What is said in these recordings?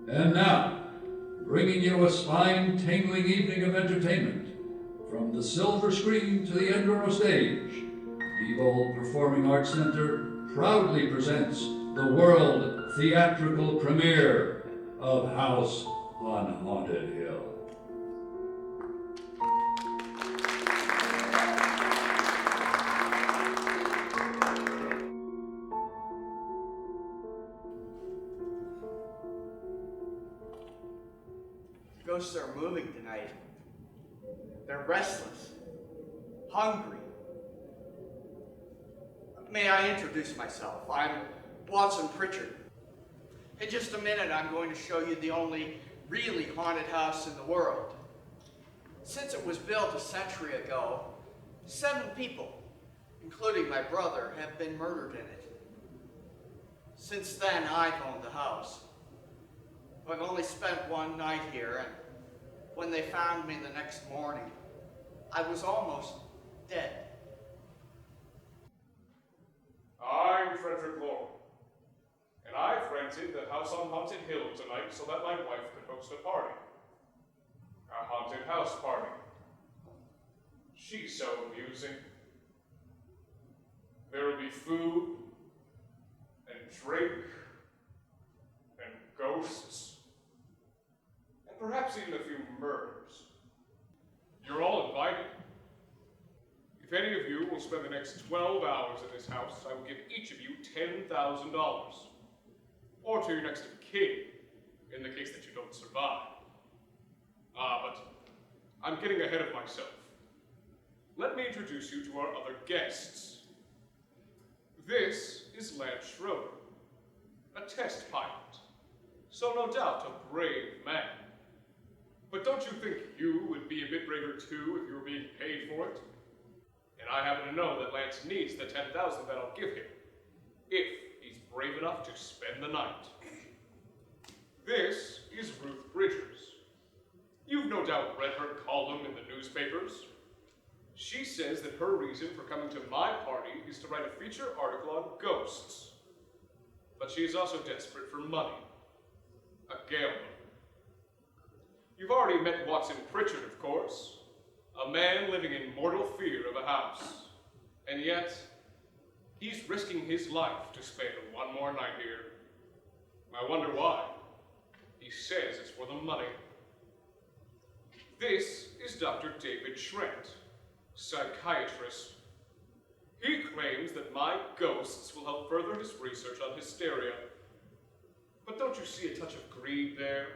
And now, bringing you a spine-tingling evening of entertainment, from the silver screen to the Edinburgh stage, Diebold Performing Arts Center proudly presents the world theatrical premiere of House on Haunted Hill. Ghosts are moving tonight. They're restless, hungry. May I introduce myself? I'm Watson Pritchard. In just a minute, I'm going to show you the only really haunted house in the world. Since it was built a century ago, 7 people, including my brother, have been murdered in it. Since then, I've owned the house. I've only spent one night here, and when they found me the next morning, I was almost dead. I'm Frederick Laurel, and I've rented the House on Haunted Hill tonight so that my wife could host a party. A haunted house party. She's so amusing. There will be food, and drink, and ghosts, and perhaps even a few murders. You're all invited. If any of you will spend the next 12 hours in this house, I will give each of you $10,000. Or to your next of kin, in the case that you don't survive. But I'm getting ahead of myself. Let me introduce you to our other guests. This is Lance Schroeder, a test pilot. So no doubt a brave man. But don't you think you would be a bit braver too if you were being paid for it? And I happen to know that Lance needs the $10,000 that I'll give him, if he's brave enough to spend the night. This is Ruth Bridgers. You've no doubt read her column in the newspapers. She says that her reason for coming to my party is to write a feature article on ghosts. But she is also desperate for money. A gambler. You've already met Watson Pritchard, of course. A man living in mortal fear of a house. And yet, he's risking his life to spend one more night here. I wonder why. He says it's for the money. This is Dr. David Schrent, psychiatrist. He claims that my ghosts will help further his research on hysteria. But don't you see a touch of greed there,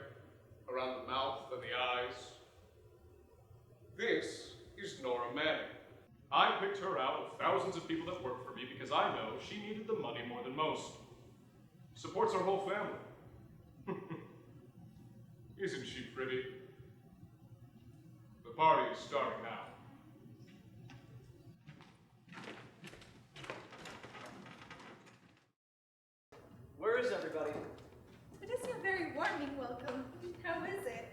around the mouth and the eyes? This is Nora Manning. I picked her out of thousands of people that work for me because I know she needed the money more than most. Supports our whole family. Isn't she pretty? The party is starting now. Where is everybody? It isn't a very warming welcome. How is it?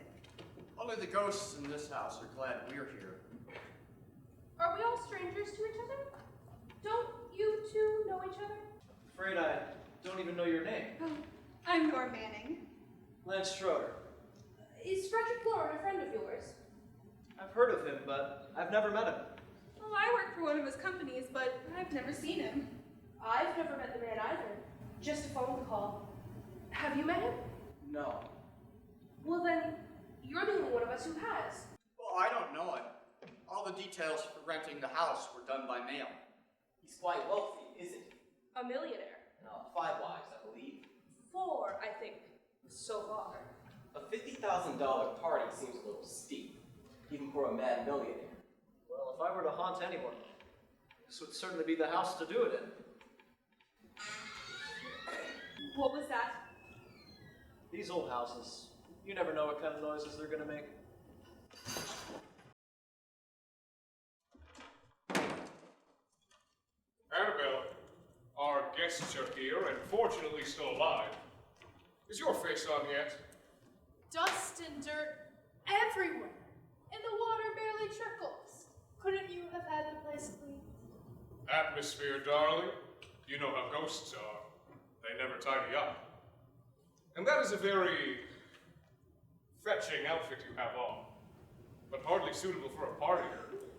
Only the ghosts in this house are glad we're here. Are we all strangers to each other? Don't you two know each other? Afraid I don't even know your name. Oh, I'm Nora Manning. Lance Schroeder. Is Frederick Lauren a friend of yours? I've heard of him, but I've never met him. Oh, I work for one of his companies, but I've never seen him. I've never met the man either. Just a phone call. Have you met him? No. Well then, you're the only one of us who has. Well, I don't know him. All the details for renting the house were done by mail. He's quite wealthy, isn't he? A millionaire. No, 5 wives, I believe. 4, I think, so far. A $50,000 party seems a little steep, even for a mad millionaire. Well, if I were to haunt anyone, this would certainly be the house to do it in. What was that? These old houses, you never know what kind of noises they're gonna make. Annabelle, our guests are here and fortunately still alive. Is your face on yet? Dust and dirt everywhere, and the water barely trickles. Couldn't you have had the place cleaned? Atmosphere, darling. You know how ghosts are. They never tidy up. And that is a very fetching outfit you have on, but hardly suitable for a party.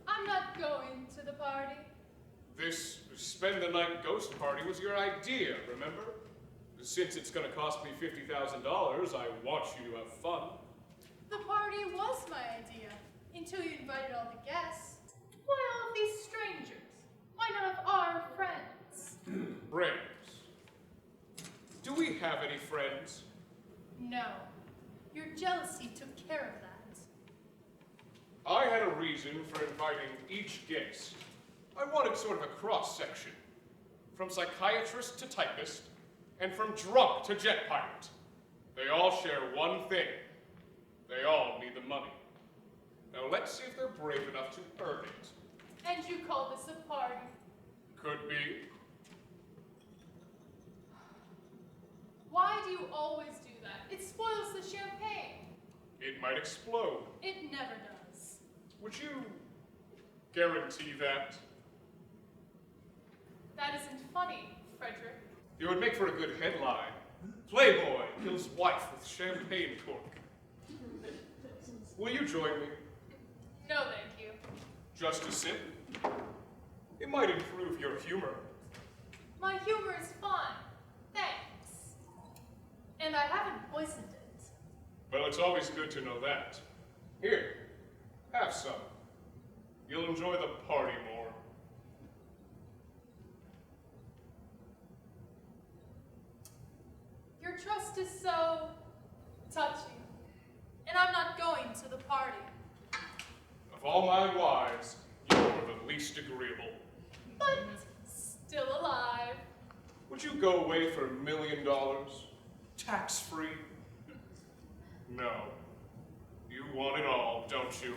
I'm not going to the party. This spend the night ghost party was your idea, remember? Since it's gonna cost me $50,000, I want you to have fun. The party was my idea, until you invited all the guests. Why all of these strangers? Why none of our friends? Friends. Do we have any friends? No. Your jealousy took care of that. I had a reason for inviting each guest. I wanted sort of a cross-section. From psychiatrist to typist, and from drunk to jet pilot. They all share one thing. They all need the money. Now let's see if they're brave enough to earn it. And you call this a party? Could be. Why do you always do that? It spoils the champagne. It might explode. It never does. Would you guarantee that? That isn't funny, Frederick. It would make for a good headline. Playboy kills wife with champagne cork. Will you join me? No, thank you. Just a sip? It might improve your humor. My humor is fine. Thanks. And I haven't poisoned it. Well, it's always good to know that. Here, have some. You'll enjoy the party more. Your trust is so touching. And I'm not going to the party. Of all my wives, you're the least agreeable. But still alive. Would you go away for $1 million? Tax-free? No. You want it all, don't you?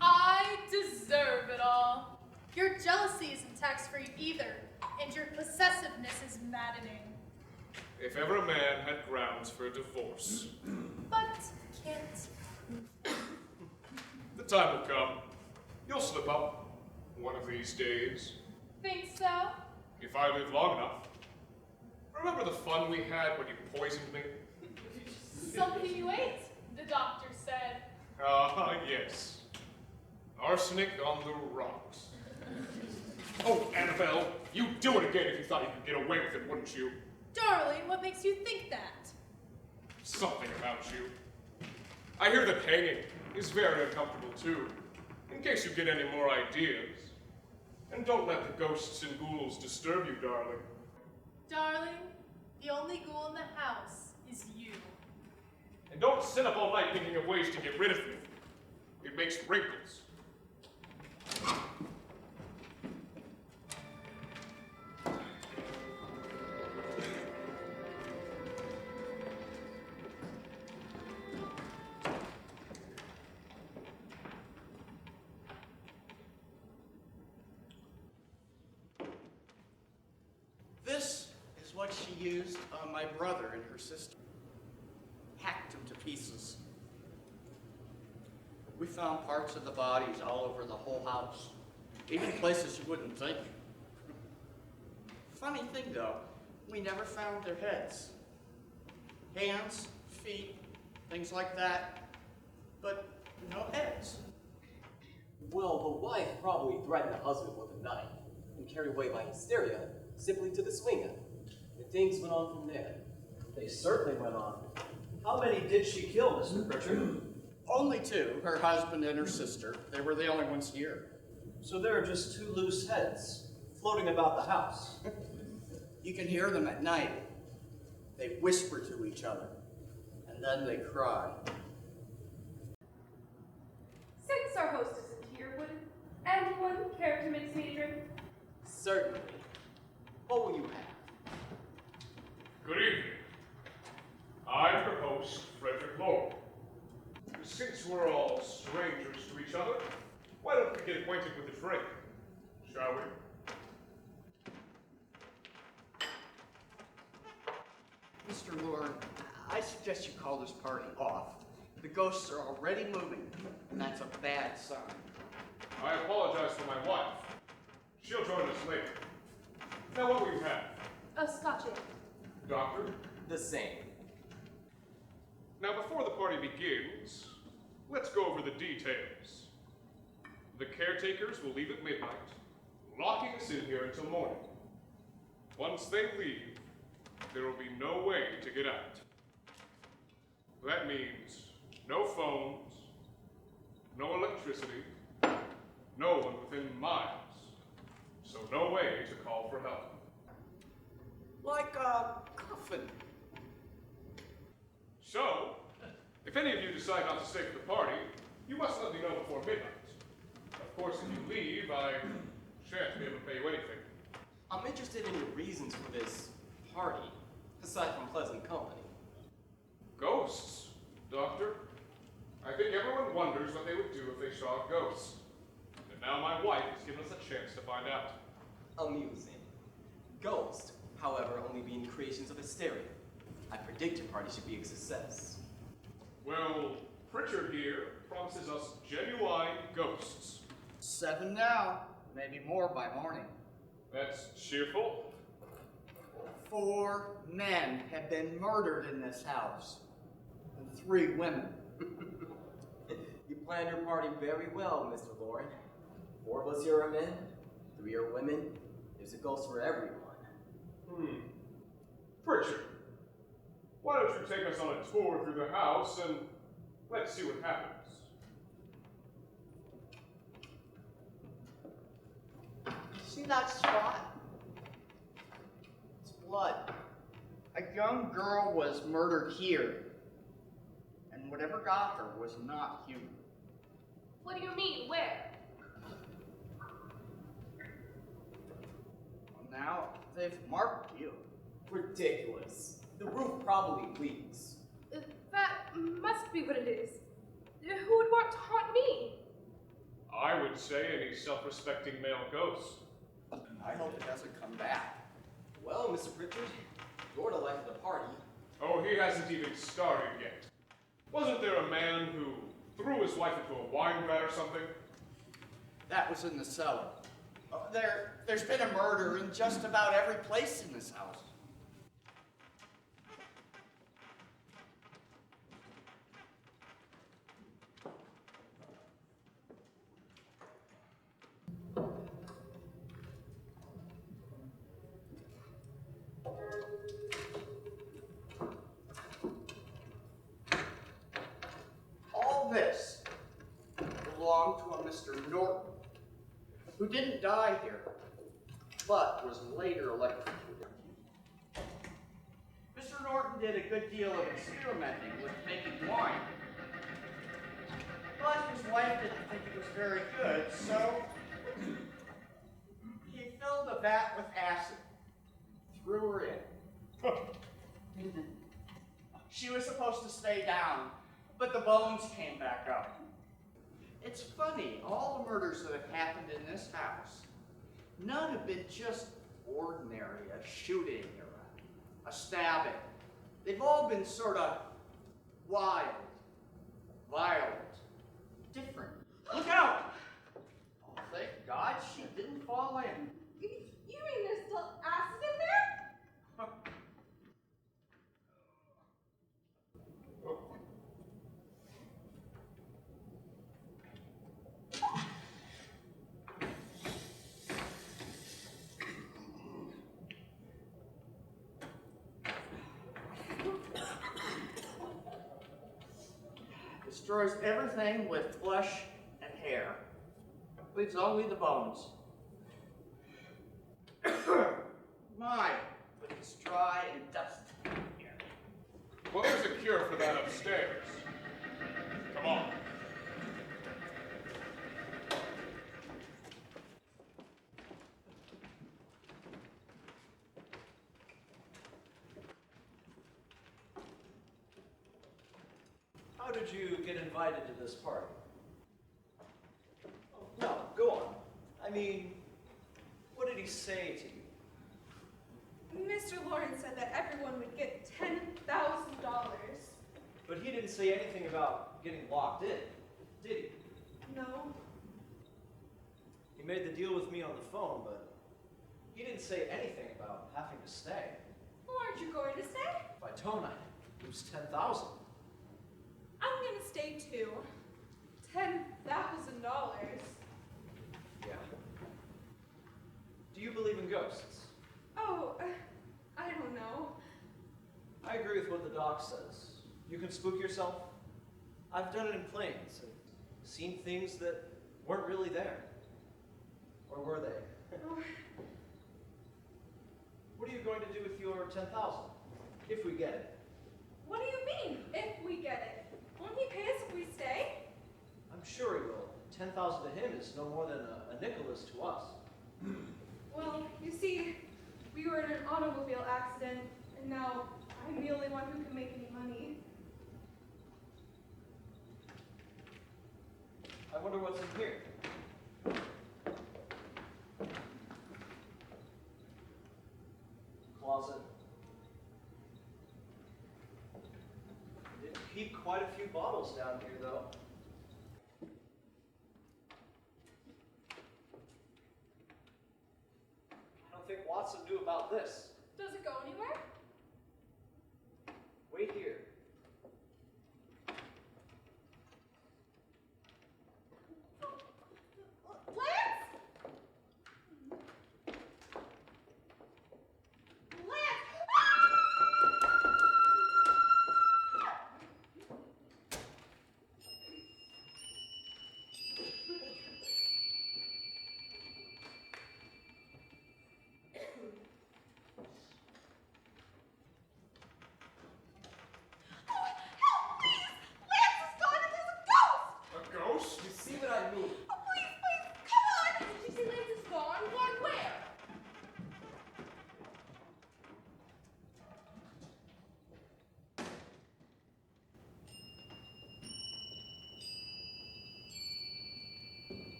I deserve it all. Your jealousy isn't tax-free either, and your possessiveness is maddening. If ever a man had grounds for a divorce, But can't. the time will come. You'll slip up one of these days. Think so? If I live long enough. Remember the fun we had when you poisoned me? Something you ate, the doctor said. Ah, yes. Arsenic on the rocks. Oh, Annabelle, you'd do it again if you thought you could get away with it, wouldn't you? Darling, what makes you think that? Something about you. I hear that hanging is very uncomfortable too, in case you get any more ideas. And don't let the ghosts and ghouls disturb you, darling. Darling, the only ghoul in the house is you. And don't sit up all night thinking of ways to get rid of me. It makes wrinkles. This is what she used on my brother and her sister. Hacked them to pieces. We found parts of the bodies all over the whole house, even places you wouldn't think. Funny thing though, we never found their heads. Hands, feet, things like that, but no heads. Well, the wife probably threatened the husband with a knife and carried away by hysteria simply to the swinger. And things went on from there. They certainly went on. How many did she kill, Mr. Pritchard? Only two, her husband and her sister. They were the only ones here. So there are just two loose heads floating about the house. You can hear them at night. They whisper to each other, and then they cry. Since our host isn't here, would anyone care to mix me a drink? Certainly. What will you have? Good evening. I'm your host, Frederick Lowell. Since we're all strangers to each other, why don't we get acquainted with a drink, shall we? Mr. Lord, I suggest you call this party off. The ghosts are already moving, and that's a bad sign. I apologize for my wife. She'll join us later. Now what will you have? A Scotch ale. Doctor? The same. Now before the party begins, let's go over the details. The caretakers will leave at midnight, locking us in here until morning. Once they leave, there will be no way to get out. That means no phones, no electricity, no one within miles, so no way to call for help. Like a coffin. So, if any of you decide not to stay for the party, you must let me know before midnight. Of course, if you leave, I shan't be able to pay you anything. I'm interested in your reasons for this party, aside from pleasant company. Ghosts, Doctor. I think everyone wonders what they would do if they saw a ghost. And now my wife has given us a chance to find out. Amusing. Ghost, however, only being creations of hysteria. I predict your party should be a success. Well, Pritchard here promises us genuine ghosts. 7 now, maybe more by morning. That's cheerful. 4 men have been murdered in this house, and 3 women. You planned your party very well, Mr. Lauren. 4 of us here are men, 3 are women. There's a ghost for everyone. Pritchard, why don't you take us on a tour through the house and let's see what happens. See that spot? It's blood. A young girl was murdered here, and whatever got her was not human. What do you mean? Where? Well, now they've marked you. Ridiculous. The roof probably leaks. That must be what it is. Who would want to haunt me? I would say any self-respecting male ghost. I hope it doesn't come back. Well, Mr. Pritchard, you're the life of the party. Oh, he hasn't even started yet. Wasn't there a man who threw his wife into a wine vat or something? That was in the cellar. There's been a murder in just about every place in this house. All this belonged to a Mr. Norton, who didn't die here, but was later electrocuted. Mr. Norton did a good deal of experimenting with making wine, but his wife didn't think it was very good, so he filled the vat with acid, threw her in. She was supposed to stay down, but the bones came back up. It's funny, all the murders that have happened in this house, none have been just ordinary, a shooting or a stabbing. They've all been sort of wild, violent, different. Look out! Oh, thank God she didn't fall in. You mean there's still acid in there? Destroys everything with flesh and hair. Leaves only the bones. My, but it's dry and dusty here. Well, there's a cure for that upstairs. Come on. How did you get invited to this party? Oh, no, go on. I mean, what did he say to you? Mr. Lawrence said that everyone would get $10,000. But he didn't say anything about getting locked in, did he? No. He made the deal with me on the phone, but he didn't say anything about having to stay. Well, aren't you going to stay? If I don't, I lose 10,000. I'm gonna stay too. $10,000. Yeah. Do you believe in ghosts? Oh, I don't know. I agree with what the doc says. You can spook yourself. I've done it in planes and seen things that weren't really there. Or were they? Oh, What are you going to do with your 10,000? If we get it. what do you mean, if we get it? Won't he pay us if we stay? I'm sure he will. 10,000 to him is no more than a nickel is to us. Well, you see, we were in an automobile accident, and now I'm the only one who can make any money. I wonder what's in here. Closet. Did keep quite a few bottles down here, though. I don't think Watson knew about this. Does it go anywhere? Wait here. Lance! Lance! Help, please! Lance is gone and there's a ghost! A ghost? You see what I mean? Oh, please, please, come on! Did you say Lance is gone? Gone where?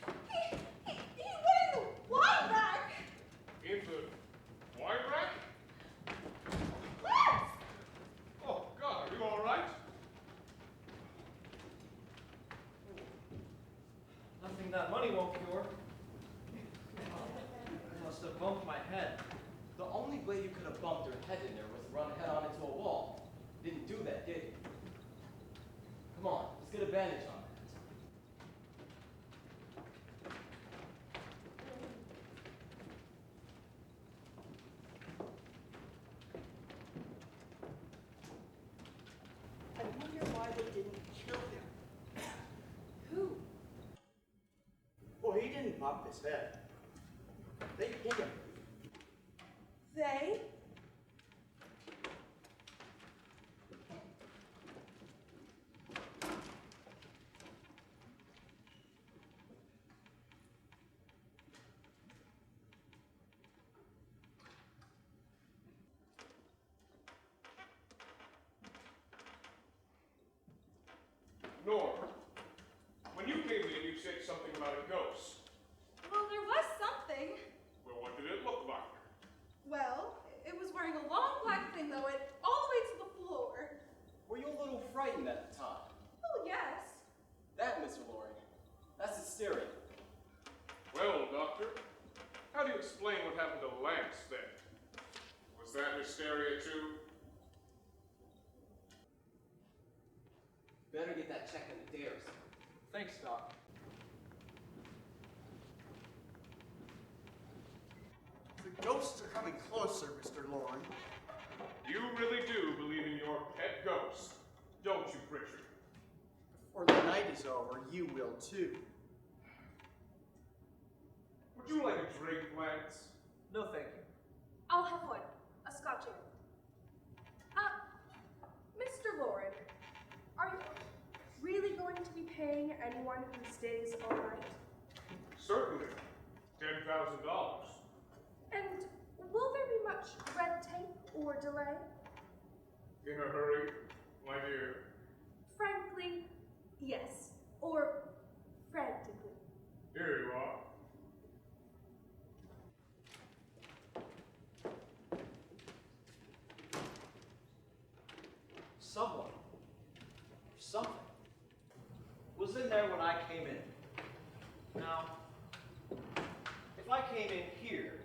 He went in the wine rack! In the wine rack? Lance! Oh, God, are you all right? Nothing that money won't cure. I must have bumped my head. The only way you could have bumped your head in there was to run head on into a wall. Didn't do that, did you? Come on, let's get a bandage on that. I wonder why they didn't kill him. Who? Well, he didn't bump his head. They hit him. They? Norm, when you came in, you said something about a ghost. Well, there was something. Well, what did it look like? Well, it was wearing a long black thing, though, it all the way to the floor. Were you a little frightened at the time? Oh, yes. That, Mr. Loring, that's hysteria. Well, Doctor, how do you explain what happened to Lance then? Was that hysteria too? Better get that check in the day or something. Thanks, Doc. The ghosts are coming closer, Mr. Loring. You really do believe in your pet ghost, don't you, Pritchard? Before the night is over, you will too. Would you like a drink, Lance? No, thank you. I'll have one. A Scotch ale. Mr. Loring, are you really going to be paying anyone who stays all night? Certainly. $10,000. And will there be much red tape or delay? In a hurry, my dear. Frankly, yes. Or frantically. Here you are. someone, or something, was in there when I came in. Now, if I came in here,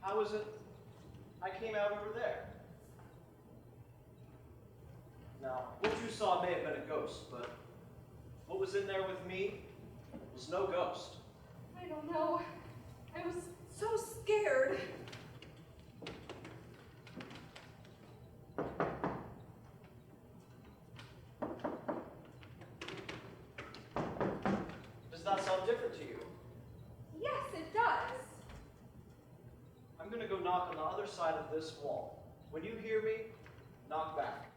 how is it I came out over there? Now, what you saw may have been a ghost, but what was in there with me was no ghost. I don't know. I was so scared. Does that sound different to you? Yes, it does. I'm gonna go knock on the other side of this wall. When you hear me, knock back.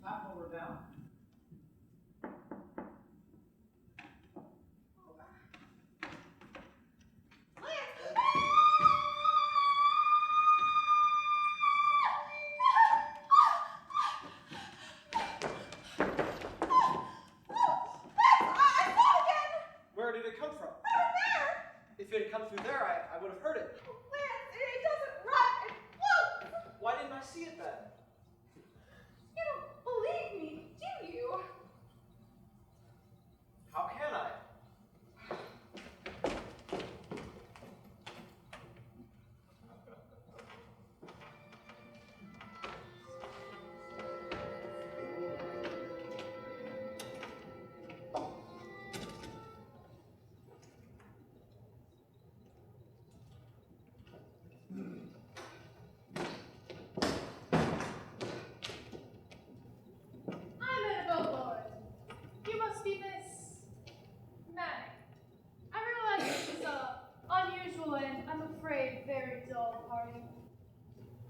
Tap while we're down. Where did it come from? If it had come through there, I would have heard it. Lance, it doesn't run, it floats! Why didn't I see it then? You don't believe me, do you? How can I? I'm Annabelle Lord. You must be Miss Mag. I realize this is a unusual and, I'm afraid, very dull party.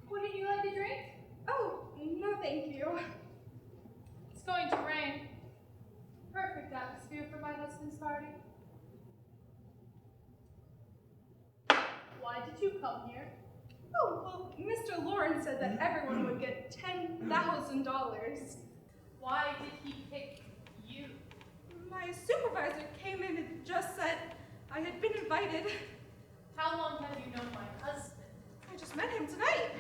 Wouldn't you like a drink? Oh, no thank you. It's going to rain. Perfect atmosphere for my husband's party. Why did you come here? Oh, well, Mr. Lawrence said that everyone would get $10,000. Why did he pick you? My supervisor came in and just said I had been invited. How long have you known my husband? I just met him tonight.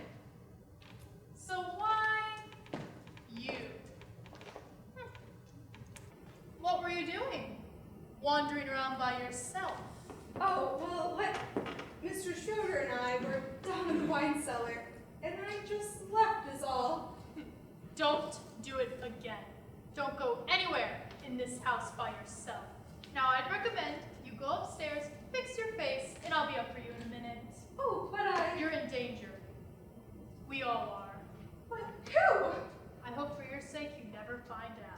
So why you? What were you doing? Wandering around by yourself? Oh, well, Mr. Schroeder and I were down in the wine cellar, and I just left is all. Don't do it again. Don't go anywhere in this house by yourself. Now, I'd recommend you go upstairs, fix your face, and I'll be up for you in a minute. Oh, but You're in danger. We all are. But who? I hope for your sake you never find out.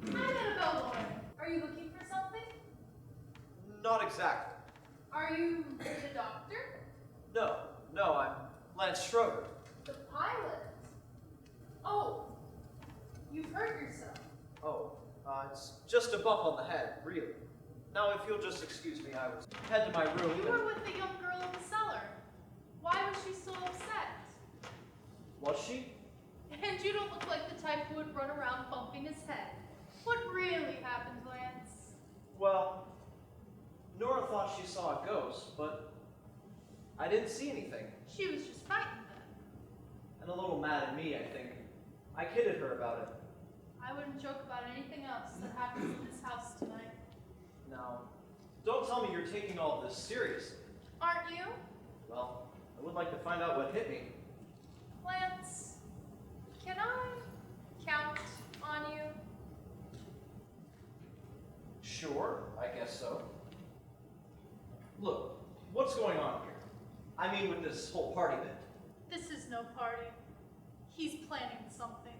I'm Annabelle Lauren. Are you looking for something? Not exactly. Are you the doctor? No, I'm Lance Schroeder. The pilot? Oh, you've hurt yourself. Oh, it's just a bump on the head, really. Now, if you'll just excuse me, I was head to my room. You were with the young girl in the cellar. Why was she so upset? Was she? And you don't look like the type who would run around bumping his head. What really happened, Lance? Well, Nora thought she saw a ghost, but I didn't see anything. She was just frightened then. And a little mad at me, I think. I kidded her about it. I wouldn't joke about anything else that happens in this house tonight. Now, don't tell me you're taking all of this seriously. Aren't you? Well, I would like to find out what hit me. Lance, can I count on you? Sure, I guess so. Look, what's going on here? I mean with this whole party bit. This is no party. He's planning something.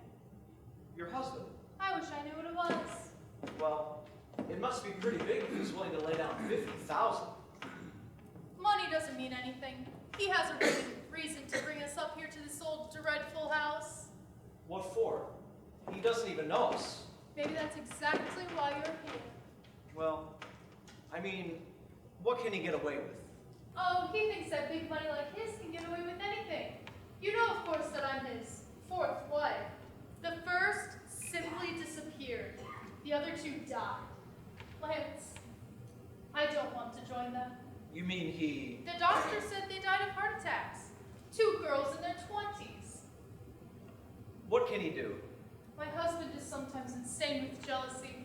Your husband. I wish I knew what it was. Well, it must be pretty big if he's willing to lay down $50,000. Money doesn't mean anything. He has a reason to bring us up here to this old dreadful house. What for? He doesn't even know us. Maybe that's exactly why you're here. Well, I mean, what can he get away with? Oh, he thinks that big money like his can get away with anything. You know, of course, that I'm his fourth wife. The first, simply The other two died. Lance, I don't want to join them. You mean he... The doctor said they died of heart attacks. 2 girls in their 20s. What can he do? My husband is sometimes insane with jealousy.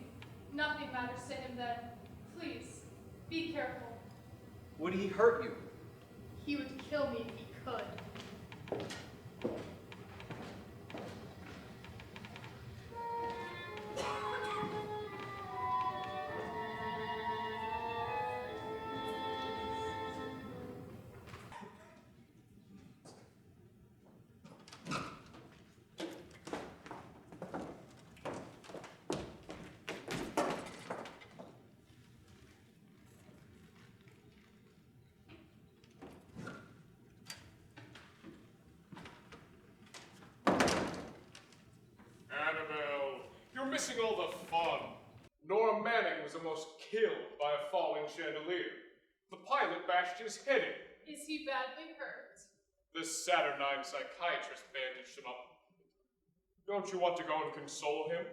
Nothing matters to him then. Please, be careful. Would he hurt you? He would kill me if he could. Annabelle, you're missing all the fun. Nora Manning was almost killed by a falling chandelier. The pilot bashed his head in. Is he badly hurt? The saturnine psychiatrist bandaged him up. Don't you want to go and console him?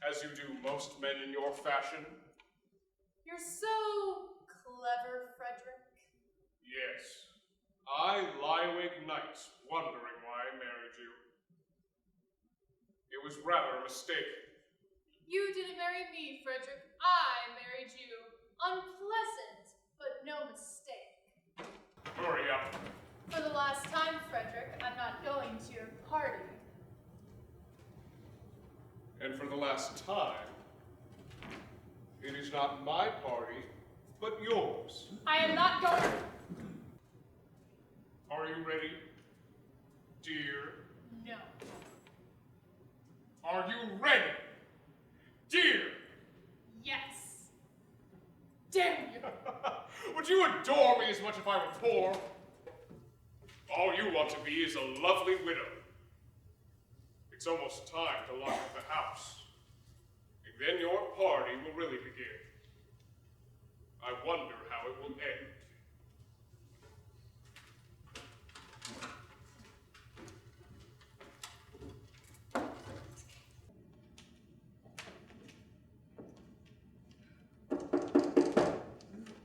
As you do most men in your fashion? You're so clever, Frederick. Yes. I lie awake nights wondering why I married you. It was rather a mistake. You didn't marry me, Frederick. I married you. Unpleasant, but no mistake. Hurry up. For the last time, Frederick, I'm not going to your party. And for the last time, it is not my party, but yours. I am not going. Are you ready, dear? No. Are you ready, dear? Yes. Damn you. Would you adore me as much if I were poor? All you want to be is a lovely widow. It's almost time to lock up the house. And then your party will really begin. I wonder how it will end.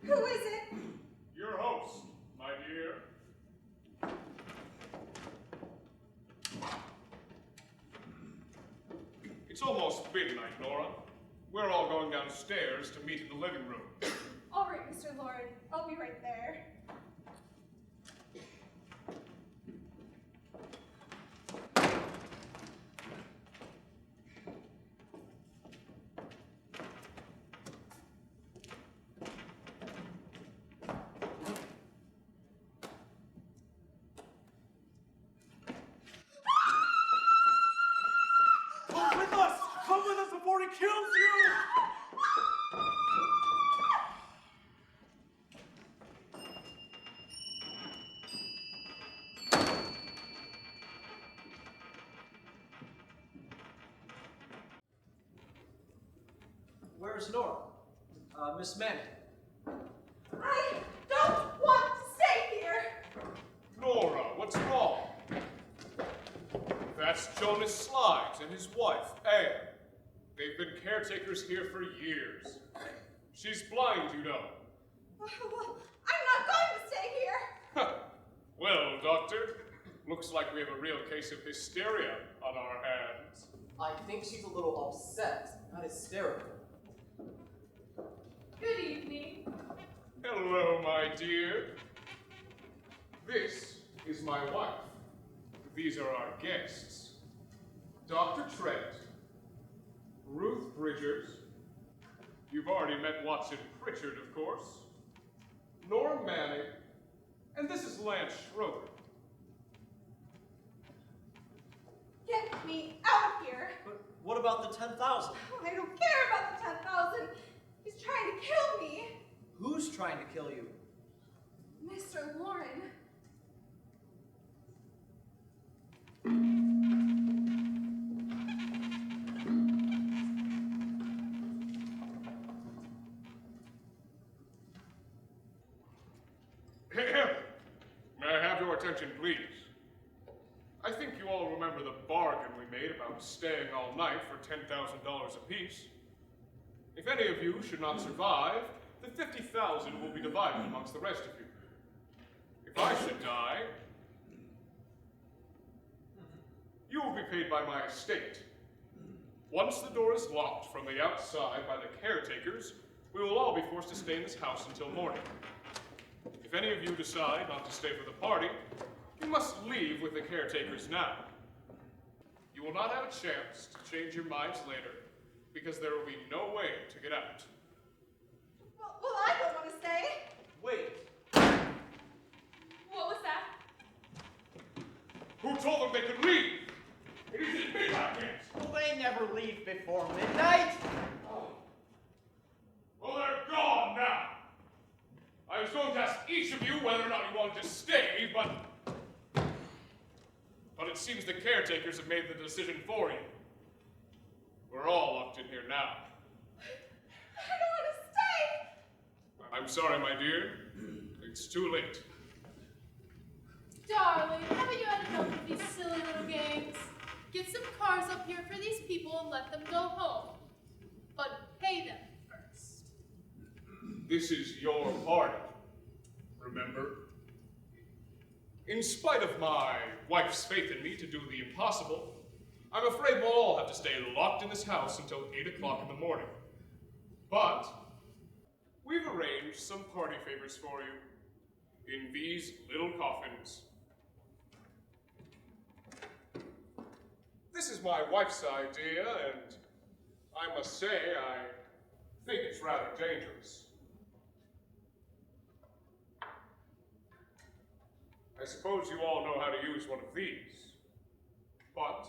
Who is it? Your host, my dear. It's almost midnight, Nora. We're all going downstairs to meet in the living room. All right, Mr. Lauren. I'll be right there. Come with us! Come with us before he kills you! Where's Nora? Miss Manning. I don't want to stay here. Nora, what's wrong? That's Jonas Slides and his wife, Anne. They've been caretakers here for years. She's blind, you know. Well, I'm not going to stay here. Well, Doctor, looks like we have a real case of hysteria on our hands. I think she's a little upset, not hysterical. Good evening. Hello, my dear. This is my wife. These are our guests. Dr. Trent, Ruth Bridgers. You've already met Watson Pritchard, of course. Nora Manning. And this is Lance Schroeder. Get me out of here. But what about the 10,000? I don't care about the 10,000. He's trying to kill me. Who's trying to kill you? Mr. Lauren. May I have your attention, please? I think you all remember the bargain we made made about staying all night for $10,000 apiece. If any of you should not survive, the $50,000 will be divided amongst the rest of you. If I should die, you will be paid by my estate. Once the door is locked from the outside by the caretakers, we will all be forced to stay in this house until morning. If any of you decide not to stay for the party, you must leave with the caretakers now. You will not have a chance to change your minds later, because there will be no way to get out. Well, I don't want to stay. Wait. What was that? Who told them they could leave? It isn't midnight yet. Well, they never leave before midnight. Well, they're gone now. I was going to ask each of you whether or not you wanted to stay, but it seems the caretakers have made the decision for you. We're all locked in here now. I don't want to stay. I'm sorry, my dear. It's too late. Darling, haven't you had enough of these silly little games? Get some cars up here for these people and let them go home. But pay them first. This is your party, remember? In spite of my wife's faith in me to do the impossible, I'm afraid we'll all have to stay locked in this house until 8 o'clock in the morning. But we've arranged some party favors for you in these little coffins. This is my wife's idea, and I must say, I think it's rather dangerous. I suppose you all know how to use one of these, but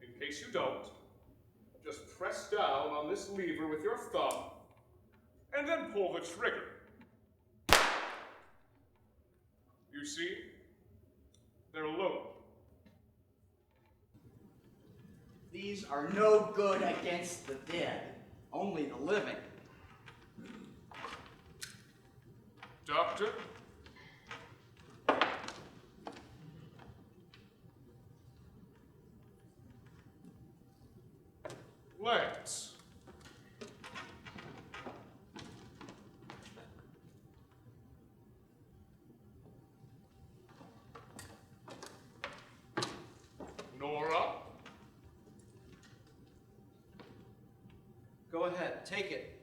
in case you don't, just press down on this lever with your thumb, and then pull the trigger. You see? They're loaded. These are no good against the dead, only the living. Doctor? Legs. Nora? Go ahead, take it.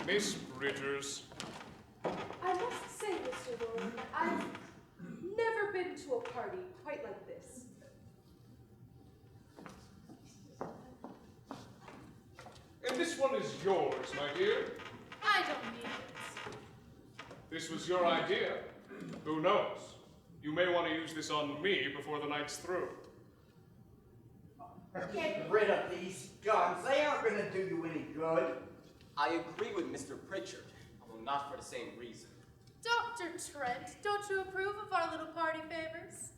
Miss Bridgers. I must say, Mr. Rowan, I've never been to a party quite like this. And this one is yours, my dear. I don't need it. This was your idea. Who knows? You may want to use this on me before the night's through. Get rid of these guns. They aren't going to do you any good. I agree with Mr. Pritchard, although not for the same reason. Dr. Trent, don't you approve of our little party favors?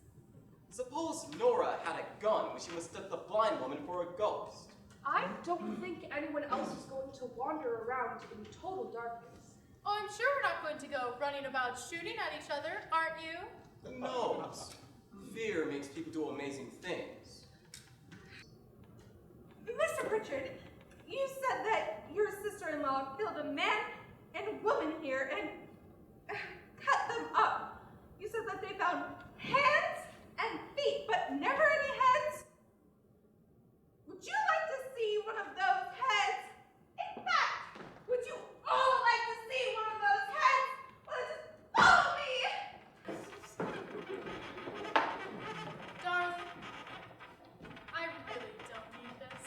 Suppose Nora had a gun when she mistook the blind woman for a ghost. I don't think anyone else is going to wander around in total darkness. Oh, I'm sure we're not going to go running about shooting at each other, aren't you? Who knows? Fear makes people do amazing things. Mr. Pritchard, you said that your sister-in-law killed a man and a woman here and cut them up. You said that they found hands and feet, but never any heads? Would you like to see one of those heads? In fact, would you all like to see one of those heads? Well, just follow me! Darling, I really don't need this.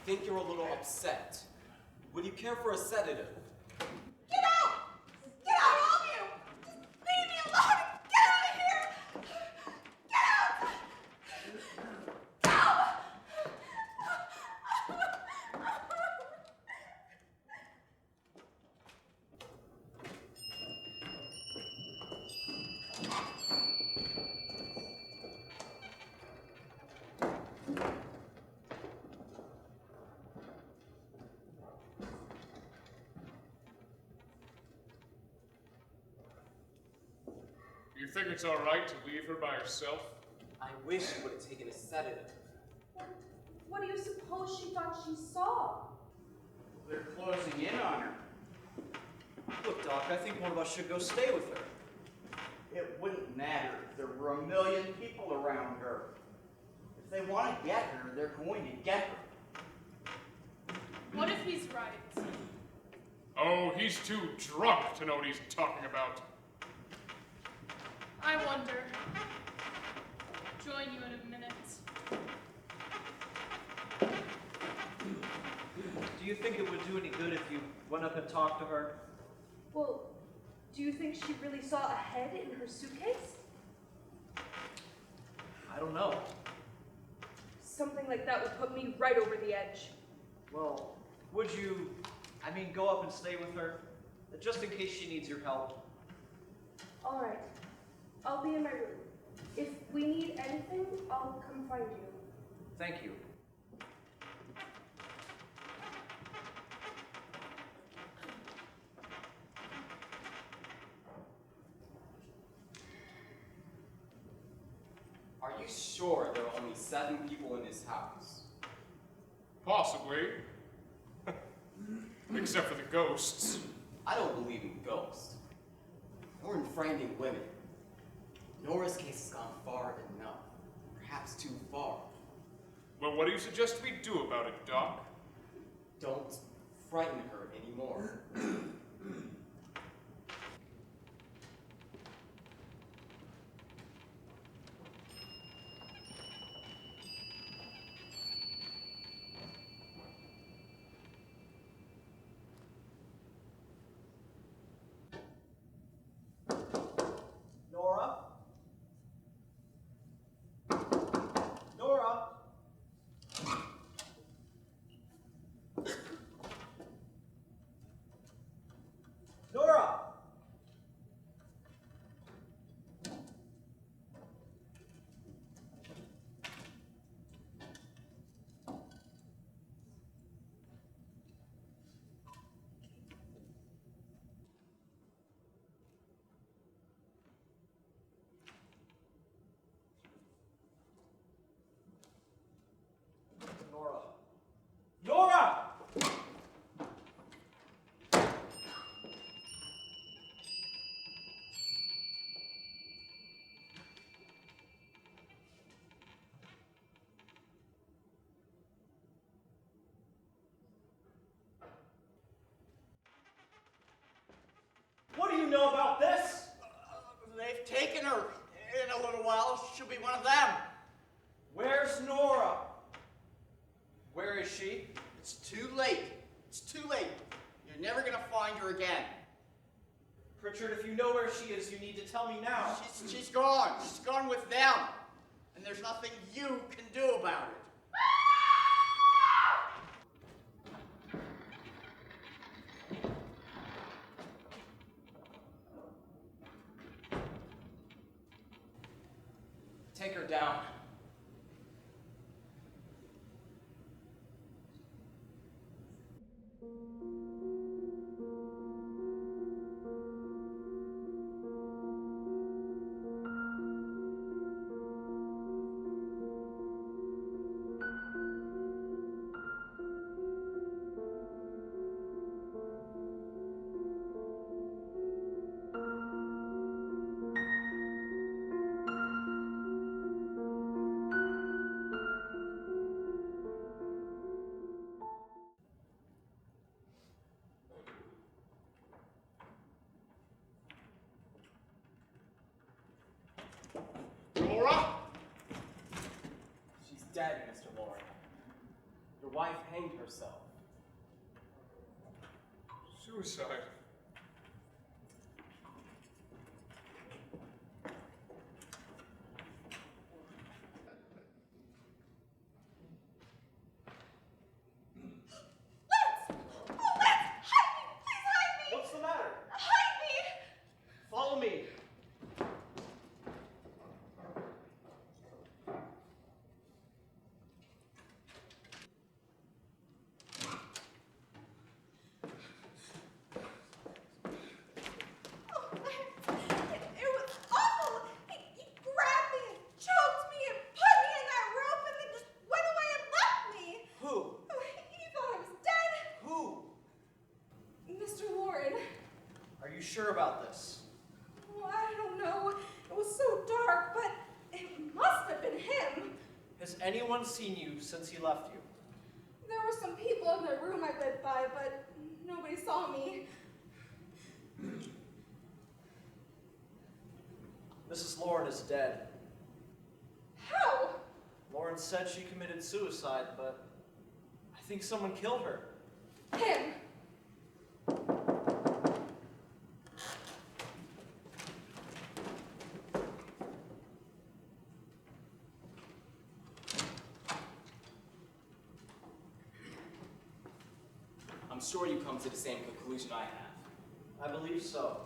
think you're a little upset. Would you care for a sedative? Get out! Get out, all of you! Just leave me alone! Get out of here! Get out! You think it's all right to leave her by herself? I wish you would have taken a sedative. What do you suppose she thought she saw? They're closing in on her. Look, Doc, I think one of us should go stay with her. It wouldn't matter if there were a million people around her. If they want to get her, they're going to get her. What if he's right? Oh, he's too drunk to know what he's talking about. I wonder. Join you in a minute. Do you think it would do any good if you went up and talked to her? Well, do you think she really saw a head in her suitcase? I don't know. Something like that would put me right over the edge. Well, would you, go up and stay with her? Just in case she needs your help. All right. I'll be in my room. If we need anything, I'll come find you. Thank you. Are you sure there are only 7 people in this house? Possibly. Except for the ghosts. I don't believe in ghosts. Nor in frightening women. Nora's case has gone far enough. Perhaps too far. Well, what do you suggest we do about it, Doc? Don't frighten her anymore. Nora? Nora? Nora! Nora! Nora! What do you know about this? They've taken her. In a little while, she'll be one of them. Where's Nora? Where is she? It's too late. It's too late. You're never going to find her again. Pritchard, if you know where she is, you need to tell me now. She's gone. She's gone with them. And there's nothing you can do about it. Take her down. Nora? She's dead, Mr. Lauren. The wife hanged herself. Suicide. Lance! Oh, Lance! Hide me! Please hide me! What's the matter? Hide me! Follow me. Oh, Lance! It was awful! He grabbed me and choked me and put me in that rope and then just went away and left me! Who? Oh, he thought I was dead! Who? Mr. Warren. Are you sure about this? Oh, I don't know. It was so dark, but it must have been him. Has anyone seen you since he left you? There were some people in the room I went by, but nobody saw me. Mrs. Lauren is dead. How? Lauren said she committed suicide, but I think someone killed her. Him. I'm sure you come to the same conclusion I have. I believe so.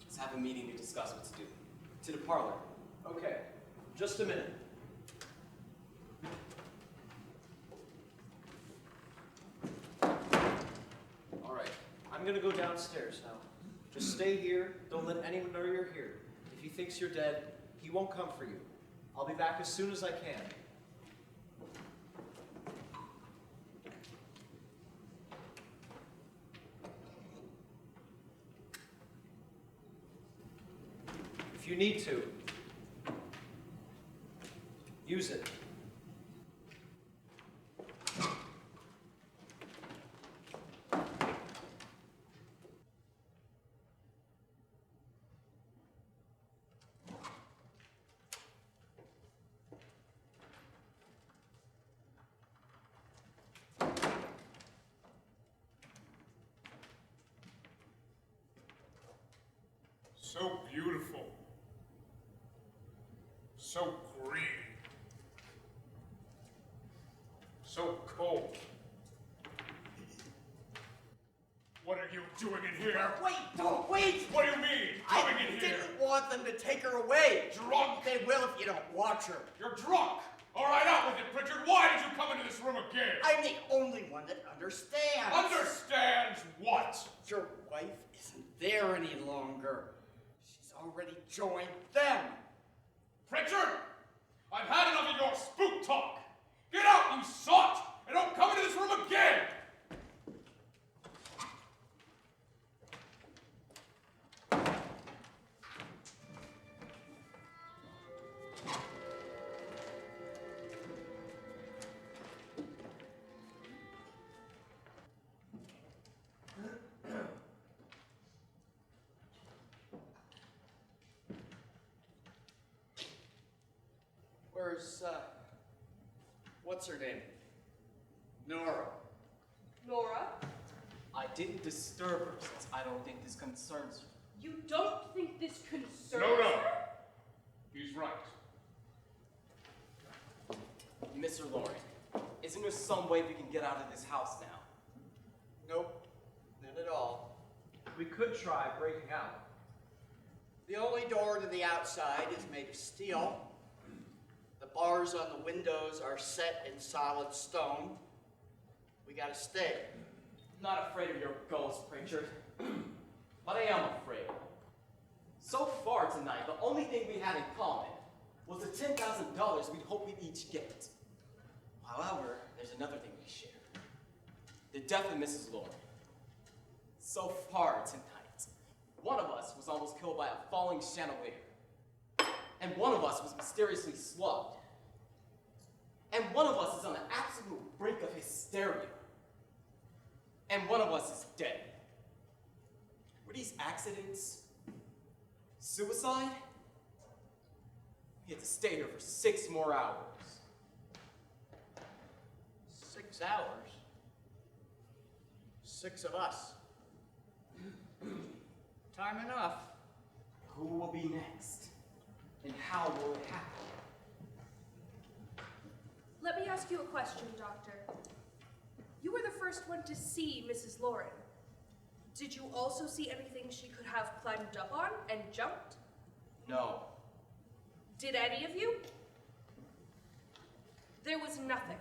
Let's have a meeting to discuss what to do. To the parlor. Okay, just a minute. All right, I'm gonna go downstairs now. Just stay here. Don't let anyone know you're here. If he thinks you're dead, he won't come for you. I'll be back as soon as I can. If you need to, use it. So beautiful. So green. So cold. What are you doing in here? Wait, don't wait! What do you mean, coming in here? didn't want them to take her away. Drunk? They will if you don't watch her. You're drunk! All right, out with it, Pritchard. Why did you come into this room again? I'm the only one that understands. Understands what? Your wife isn't there any longer. She's already joined them. Pritchard! I've had enough of your spook talk! Get out, you sot! And don't come into this room again! Where's, what's her name? Nora. Nora? I didn't disturb her since I don't think this concerns you. You don't think this concerns No. her? He's right. Mr. Lauren, isn't there some way we can get out of this house now? Nope, not at all. We could try breaking out. The only door to the outside is made of steel. The bars on the windows are set in solid stone. We gotta stay. I'm not afraid of your ghost, Pritchard. But I am afraid. So far tonight, the only thing we had in common was the $10,000 we'd hope we'd each get. However, there's another thing we share. The death of Mrs. Lauren. So far tonight, one of us was almost killed by a falling chandelier. And one of us was mysteriously slugged. And one of us is on the absolute brink of hysteria. And one of us is dead. Were these accidents? Suicide? We had to stay here for 6 more hours. 6 hours. 6 of us. Time enough. Who will be next? And how will it happen? Let me ask you a question, Doctor. You were the first one to see Mrs. Lauren. Did you also see anything she could have climbed up on and jumped? No. Did any of you? There was nothing.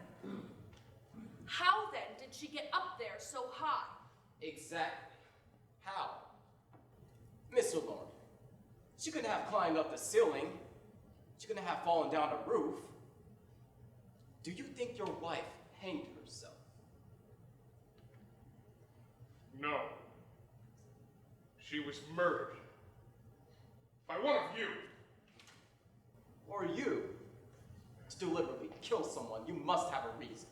How then did she get up there so high? Exactly. How? Mr. Lauren, she couldn't have climbed up the ceiling. She couldn't have fallen down the roof. Do you think your wife hanged herself? No. She was murdered. By one of you. Or you? To deliberately kill someone, you must have a reason.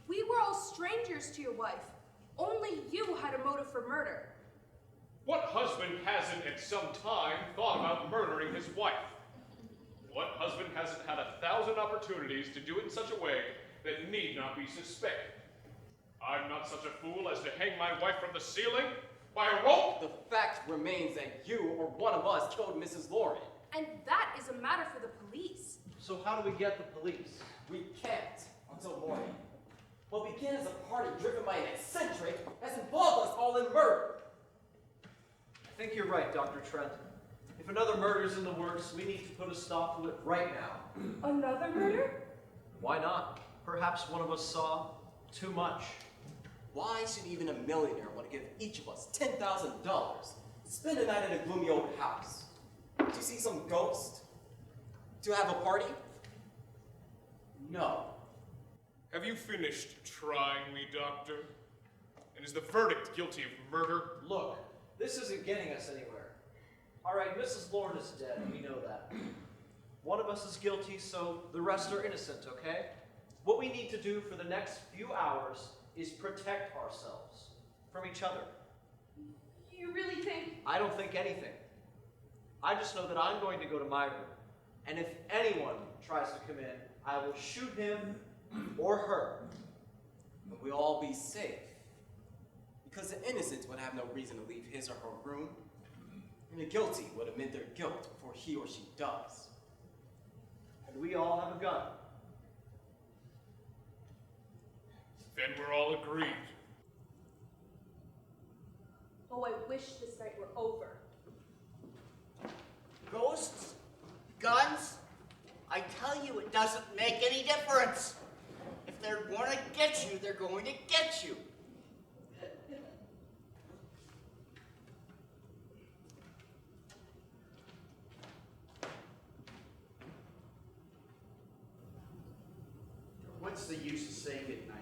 We were all strangers to your wife. Only you had a motive for murder. What husband hasn't at some time thought about murdering his wife? What husband hasn't had 1,000 opportunities to do it in such a way that need not be suspected? I'm not such a fool as to hang my wife from the ceiling by a rope. The fact remains that you or one of us killed Mrs. Lauren. And that is a matter for the police. So how do we get the police? We can't until morning. What began as a party driven by an eccentric has involved us all in murder. I think you're right, Dr. Trent. If another murder's in the works, we need to put a stop to it right now. Another murder? Why not? Perhaps one of us saw too much. Why should even a millionaire want to give each of us $10,000 to spend a night in a gloomy old house? To see some ghost? To have a party? No. Have you finished trying me, Doctor? And is the verdict guilty of murder? Look, this isn't getting us anywhere. All right, Mrs. Lauren is dead, we know that. One of us is guilty, so the rest are innocent, okay? What we need to do for the next few hours is protect ourselves from each other. You really think? I don't think anything. I just know that I'm going to go to my room, and if anyone tries to come in, I will shoot him or her. And we'll all be safe. Because the innocent would have no reason to leave his or her room, and the guilty would admit their guilt before he or she does. And we all have a gun. Then we're all agreed. Oh, I wish this night were over. Ghosts? Guns? I tell you, it doesn't make any difference. If they're going to get you, they're going to get you. What's the use of saying goodnight?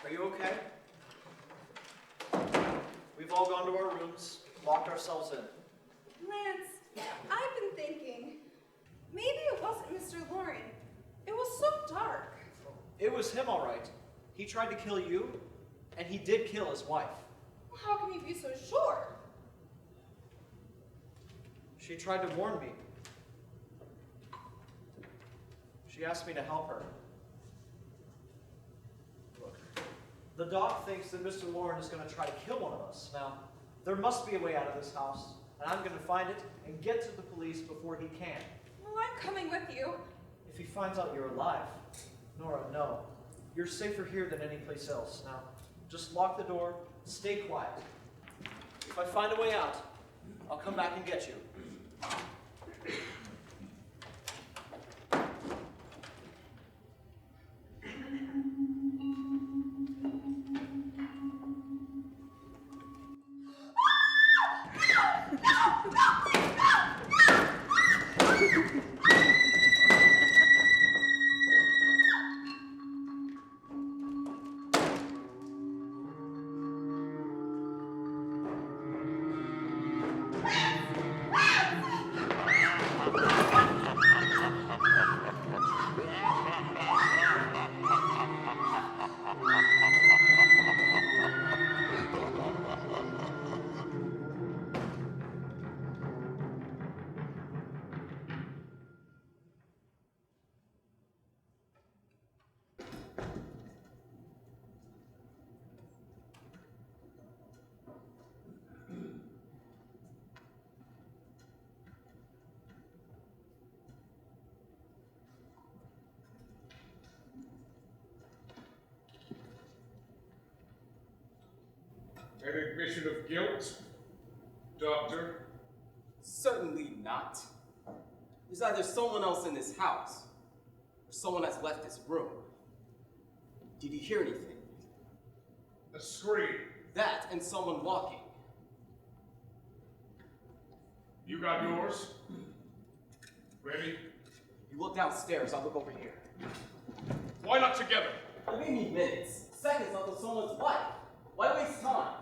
Are you okay? We've all gone to our rooms, locked ourselves in. Lance, I've been thinking, maybe it wasn't Mr. Lauren. It was so dark. It was him, all right. He tried to kill you, and he did kill his wife. How can you be so sure? She tried to warn me. She asked me to help her. Look, the doc thinks that Mr. Lauren is going to try to kill one of us. Now, there must be a way out of this house, and I'm going to find it and get to the police before he can. Well, I'm coming with you. If he finds out you're alive, Nora, no. You're safer here than any place else. Now, just lock the door, stay quiet. If I find a way out, I'll come back and get you. An admission of guilt, Doctor? Certainly not. There's either someone else in this house, or someone has left this room. Did you hear anything? A scream. That and someone walking. You got yours? Ready? You look downstairs, I'll look over here. Why not together? It may need minutes, seconds until someone's life. Why waste time?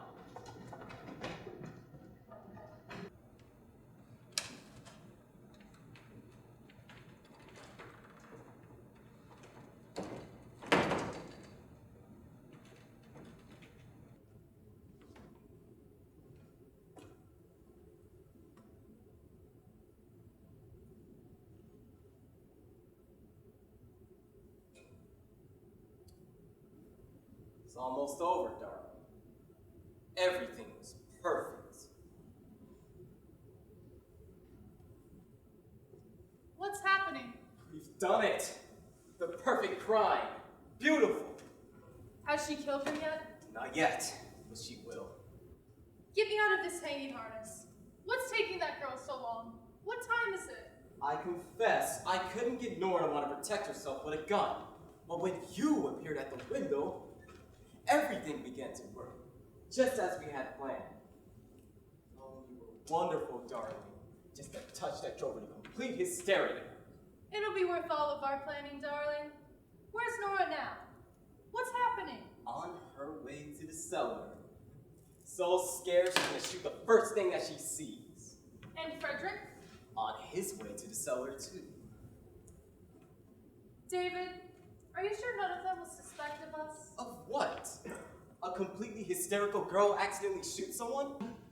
It's almost over, darling. Everything was perfect. What's happening? We've done it. The perfect crime. Beautiful. Has she killed him yet? Not yet, but she will. Get me out of this hanging harness. What's taking that girl so long? What time is it? I confess, I couldn't get Nora to want to protect herself with a gun. But when you appeared at the window, everything began to work, just as we had planned. Oh, you were wonderful, darling. Just a touch that drove her to complete hysteria. It'll be worth all of our planning, darling. Where's Nora now? What's happening? On her way to the cellar. So scared she's gonna shoot the first thing that she sees. And Frederick? On his way to the cellar, too. David, are you sure none of them will suspect of us? Of what? A completely hysterical girl accidentally shoot someone?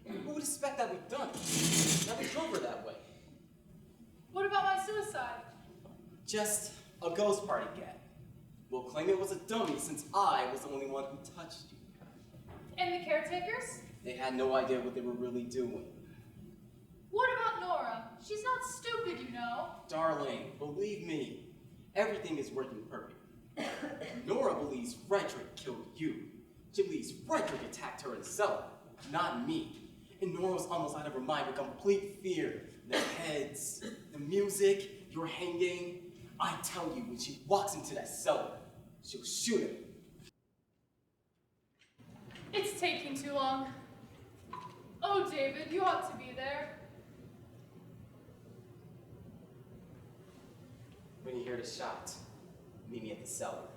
Who would expect that we've done it? That we drove her that way. What about my suicide? Just a ghost party gag. We'll claim it was a dummy since I was the only one who touched you. And the caretakers? They had no idea what they were really doing. What about Nora? She's not stupid, you know. Darling, believe me, everything is working perfect. Nora believes Frederick killed you. She believes Frederick attacked her in the cellar, not me. And Nora was almost out of her mind with complete fear. The heads, the music, your hanging. I tell you, when she walks into that cellar, she'll shoot him. It's taking too long. Oh, David, you ought to be there. When you hear the shot, meet me at the cellar.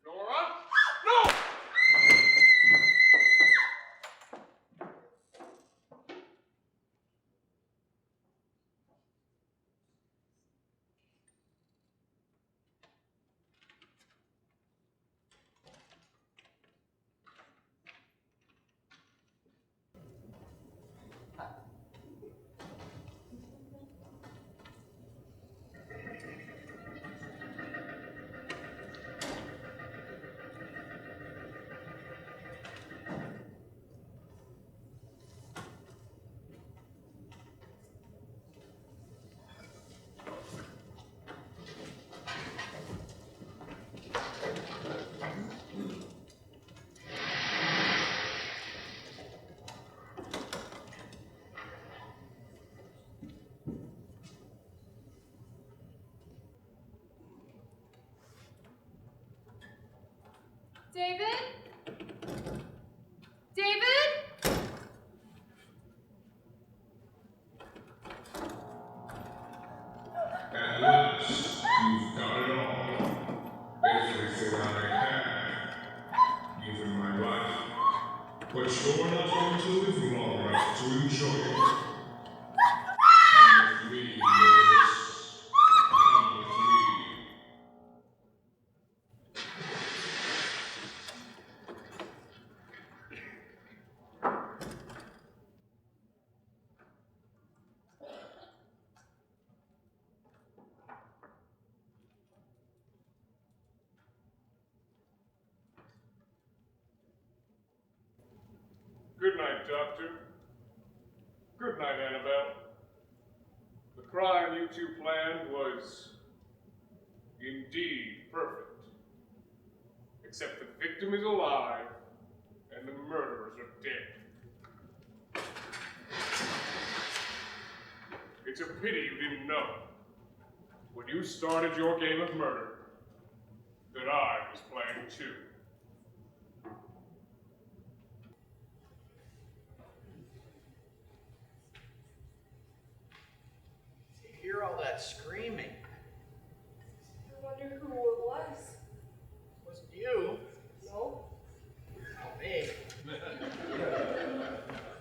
Nora? No! David? David? At last, you've got it all. Everything I have. Even my life. But you're not going to live long enough to enjoy it. Come with me, Lois. Come with me. Good night, Doctor. Good night, Annabelle. The crime you two planned was indeed perfect. Except the victim is alive and the murderers are dead. It's a pity you didn't know, when you started your game of murder, that I was playing too. You hear all that screaming? I wonder who it was. Wasn't you? No. Not me. Well,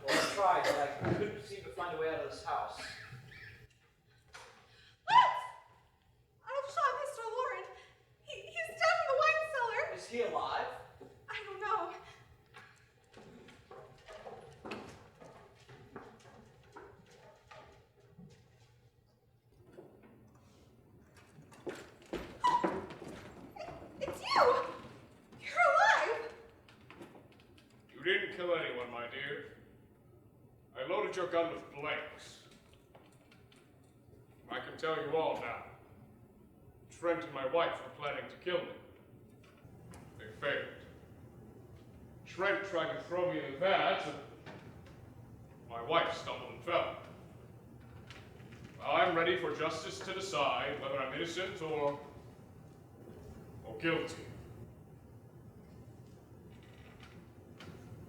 I tried, but I couldn't seem to find a way out of this house. What? I've shot Mr. Lauren. He's down in the wine cellar. Is he alive? I don't know. It's you! You're alive! You didn't kill anyone, my dear. I loaded your gun with blanks. I can tell you all now. Trent and my wife were planning to kill me. They failed. Trent tried to throw me in the vat, and my wife stumbled and fell. I'm ready for justice to decide whether I'm innocent or guilty.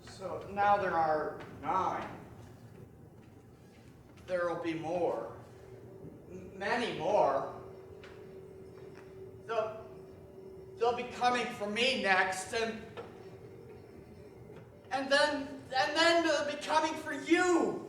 So now there are 9. There'll be more. Many more. They'll be coming for me next, and then they'll be coming for you.